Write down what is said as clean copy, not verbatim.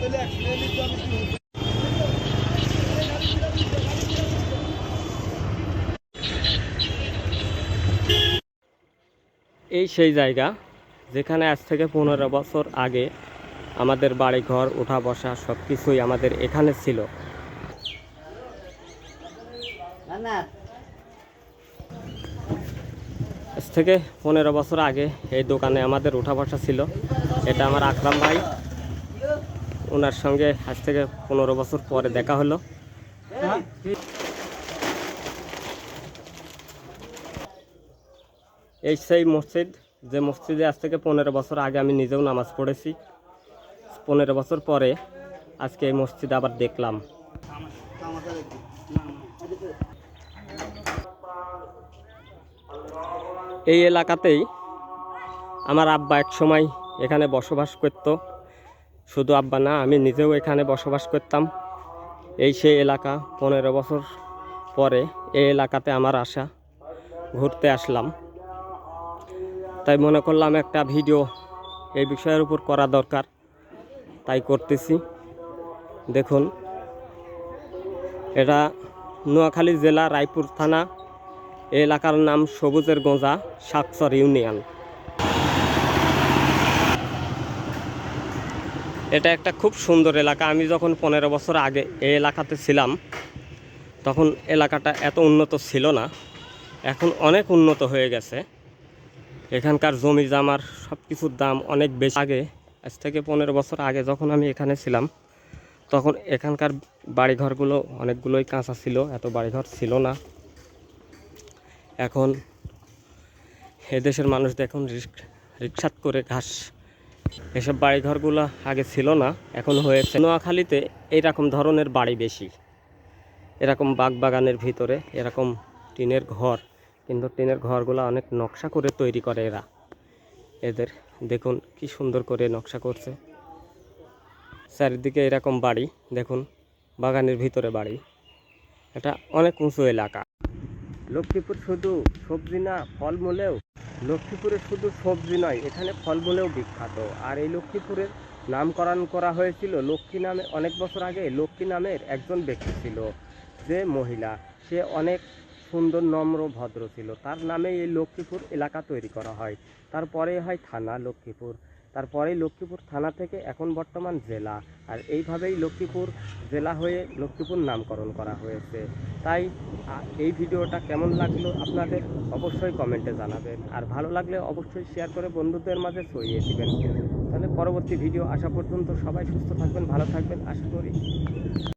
এই সেই জায়গা যেখানে আজ থেকে 15 বছর আগে আমাদের বাড়িঘর ওঠা বসা সব কিছুই আমাদের এখানে ছিল। আজ থেকে 15 বছর আগে এই দোকানে আমাদের ওঠা বসা ছিল। এটা আমার আকরাম ভাই, ওনার সঙ্গে আজ থেকে 15 বছর পরে দেখা হলো। এই সেই মসজিদ, যে মসজিদে আজ থেকে 15 বছর আগে আমি নিজেও নামাজ পড়েছি। 15 বছর পরে আজকে এই মসজিদ আবার দেখলাম। এই এলাকাতেই আমার আব্বা এক সময় এখানে বসবাস করত। শুধু আব্বা না, আমি নিজেও এখানে বসবাস করতাম। এই সেই এলাকা। 15 বছর পরে এই এলাকাতে আমার আসা, ঘুরতে আসলাম। তাই মনে করলাম একটা ভিডিও এই বিষয়ের উপর করা দরকার, তাই করতেছি। দেখুন, এটা নোয়াখালী জেলা, রায়পুর থানা। এই এলাকার নাম সবুজের গোঁজা, সাকচর ইউনিয়ন। এটা একটা খুব সুন্দর এলাকা। আমি যখন 15 বছর আগে এই এলাকাতে ছিলাম তখন এলাকাটা এত উন্নত ছিল না, এখন অনেক উন্নত হয়ে গেছে। এখানকার জমি জামার সব কিছুর দাম অনেক বেশি। আগে, আজ থেকে 15 বছর আগে যখন আমি এখানে ছিলাম তখন এখানকার বাড়িঘরগুলো অনেকগুলোই কাঁচা ছিল, এত বাড়িঘর ছিল না। এখন এদেশের মানুষ দেখুন রিক্সাত করে ঘাস, এসব বাড়িঘরগুলো আগে ছিল না, এখন হয়েছে। নোয়াখালীতে এইরকম ধরনের বাড়ি বেশি, এরকম বাগানের ভিতরে এরকম টিনের ঘর, কিন্তু টিনের ঘরগুলো অনেক নকশা করে তৈরি করে এরা। এদের দেখুন কি সুন্দর করে নকশা করছে। চারিদিকে এরকম বাড়ি দেখুন, বাগানের ভিতরে বাড়ি। এটা অনেক উঁচু এলাকা। লক্ষ্মীপুর শুধু সবজি না, ফলমূলেও, লক্ষ্মীপুরে শুধু সবজি নয়, এখানে ফলমূলেও বিখ্যাত। আর এই লক্ষ্মীপুরের নামকরণ করা হয়েছিল লক্ষ্মী নামে। অনেক বছর আগে লক্ষ্মী নামের একজন ব্যক্তি ছিল, যে মহিলা, সে অনেক সুন্দর, নম্র, ভদ্র ছিল। তার নামে এই লক্ষ্মীপুর এলাকা তৈরি করা হয়। তারপরে হয় থানা লক্ষ্মীপুর, তারপরেই লক্ষ্মীপুর থানা থেকে এখন বর্তমান জেলা। আর এইভাবেই লক্ষ্মীপুর জেলা হয়ে লক্ষ্মীপুর নামকরণ করা হয়েছে। তাই এই ভিডিওটা কেমন লাগলো আপনাদের অবশ্যই কমেন্টে জানাবেন, আর ভালো লাগলে অবশ্যই শেয়ার করে বন্ধুদের মাঝে ছড়িয়ে দিবেন। তাহলে পরবর্তী ভিডিও আসা পর্যন্ত সবাই সুস্থ থাকবেন, ভালো থাকবেন, আশা করি।